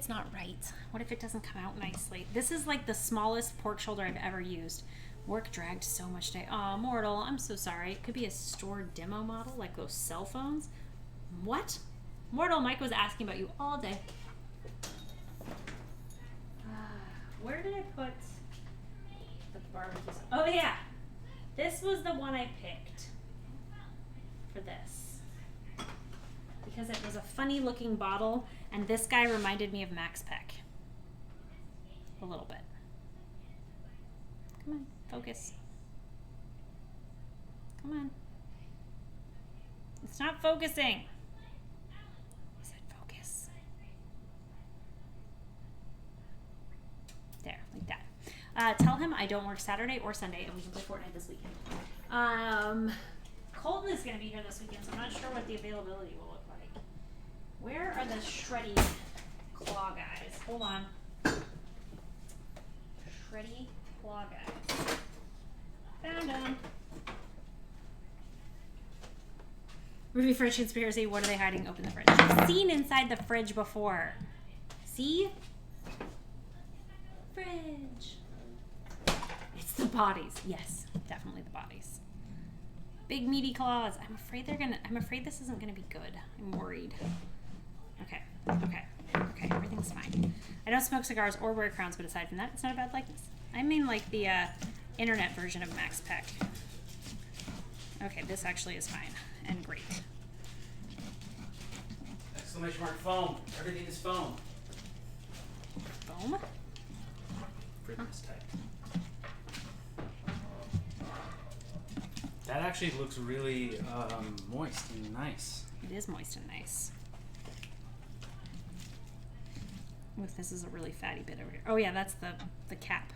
it's not right? What if it doesn't come out nicely? This is like the smallest pork shoulder I've ever used. Work dragged so much today. Oh, Mortal, I'm so sorry. It could be a stored demo model, like those cell phones. What? Mortal, Mike was asking about you all day. Where did I put the barbecue sauce? Oh, yeah. This was the one I picked for this. Because it was a funny looking bottle, and this guy reminded me of Max Peck. A little bit. Come on, focus. Come on. It's not focusing. I said focus. There, like that. Tell him I don't work Saturday or Sunday, and we can play Fortnite this weekend. Colton is going to be here this weekend, so I'm not sure what the availability will look like. Where are the shreddy claw guys? Hold on. Shreddy claw guys. Found them. Ruby Fridge Conspiracy, what are they hiding? Open the fridge. I've seen inside the fridge before. See? Fridge. It's the bodies. Yes, definitely the bodies. Big meaty claws. I'm afraid this isn't gonna be good. I'm worried. Okay. Everything's fine. I don't smoke cigars or wear crowns, but aside from that, it's not a bad likeness. I mean like the internet version of Max Peck. Okay, this actually is fine and great. Exclamation mark foam. Everything is foam. Foam? For this type. That actually looks really moist and nice. It is moist and nice. Ooh, this is a really fatty bit over here. Oh yeah, that's the cap.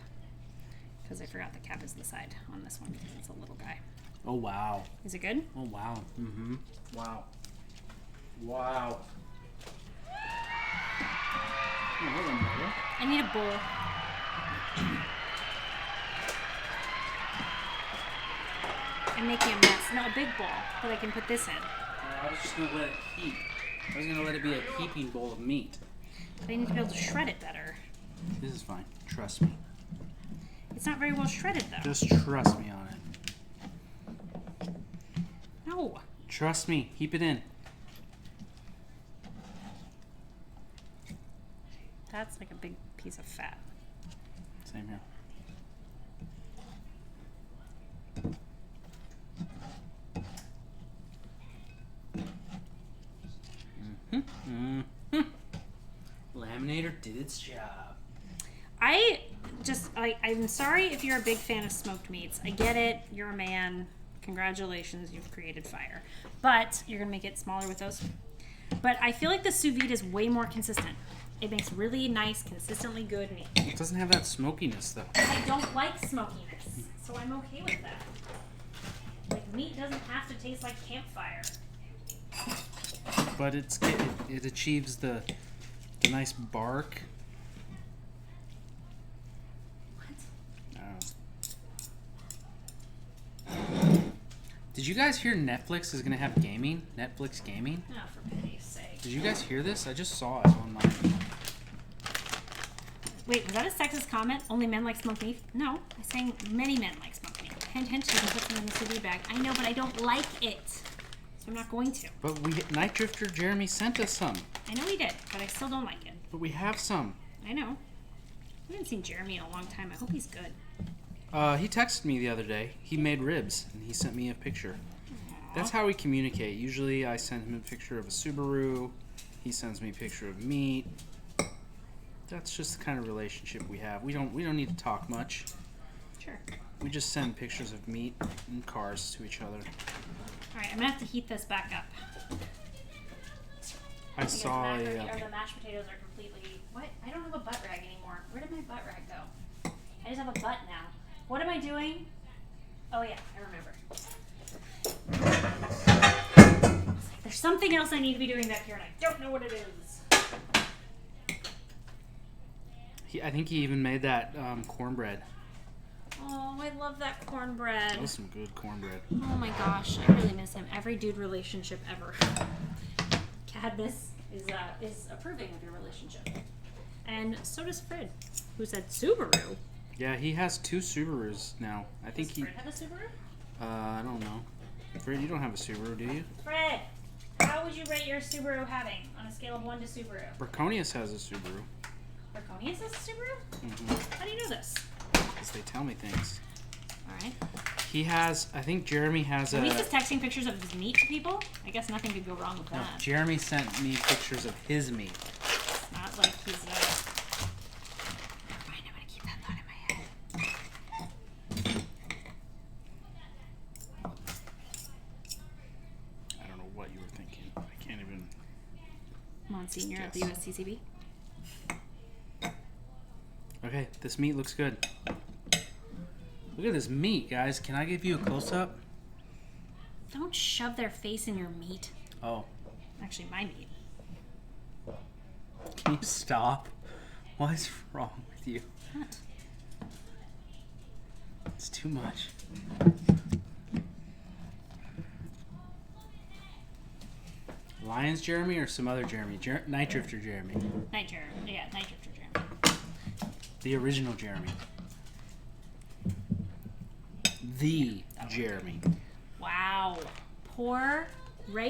Because I forgot the cap is the side on this one because it's a little guy. Oh wow. Is it good? Oh wow. Mm-hmm. Wow. Wow. I need a bowl. I'm making a mess. No, a big bowl that I can put this in. I was just gonna let it heat. I was gonna let it be a heaping bowl of meat. But I need to be able to shred it better. This is fine. Trust me. It's not very well shredded though. Just trust me on it. No. Trust me. Heap it in. That's like a big piece of fat. Same here. Laminator did its job. I'm sorry if you're a big fan of smoked meats. I get it. You're a man. Congratulations, you've created fire. But you're going to make it smaller with those. But I feel like the sous vide is way more consistent. It makes really nice, consistently good meat. It doesn't have that smokiness, though. I don't like smokiness, so I'm okay with that. Like, meat doesn't have to taste like campfire. But it achieves the nice bark. What? Did you guys hear Netflix is going to have gaming? Netflix gaming? Oh, for pity's sake. Did you guys hear this? I just saw it online. Wait, was that a sexist comment? Only men like smoked meat? No, I'm saying many men like smoked meat. Hint, hint, you can put some in the sous vide bag. I know, but I don't like it. So I'm not going to. But Night Drifter Jeremy sent us some. I know he did, but I still don't like it. But we have some. I know. I haven't seen Jeremy in a long time. I hope he's good. He texted me the other day. He made ribs, and he sent me a picture. Aww. That's how we communicate. Usually I send him a picture of a Subaru. He sends me a picture of meat. That's just the kind of relationship we have. We don't need to talk much. Sure. We just send pictures of meat and cars to each other. Alright, I'm going to have to heat this back up. I saw the mashed potatoes are completely... What? I don't have a butt rag anymore. Where did my butt rag go? I just have a butt now. What am I doing? Oh yeah, I remember. There's something else I need to be doing back here and I don't know what it is. I think he even made that cornbread. Oh, I love that cornbread. That was some good cornbread. Oh my gosh, I really miss him. Every dude relationship ever. Cadmus is approving of your relationship. And so does Fred, who said Subaru. Yeah, he has 2 Subarus now. I think Does he. Fred have a Subaru? I don't know. Fred, you don't have a Subaru, do you? Fred, how would you rate your Subaru having on a scale of 1 to Subaru? Braconius has a Subaru. Braconius has a Subaru? Mm-hmm. How do you know this? Because they tell me things. Alright. He has. I think Jeremy has At a. least he's texting pictures of his meat to people. I guess nothing could go wrong with No, that. Jeremy sent me pictures of his meat. It's not like he's Never mind, I'm gonna keep that thought in my head. I don't know what you were thinking. I can't even. Monsignor at the Yes. USCCB. Okay, this meat looks good. Look at this meat, guys. Can I give you a close up? Don't shove their face in your meat. Oh, Actually, my meat. can you stop? What is wrong with you? What? It's too much. Lions Jeremy or some other Jeremy? Night Drifter Jeremy. Night Drifter. Yeah, Night Drifter Jeremy. The original Jeremy. The Jeremy. Wow. Poor regular.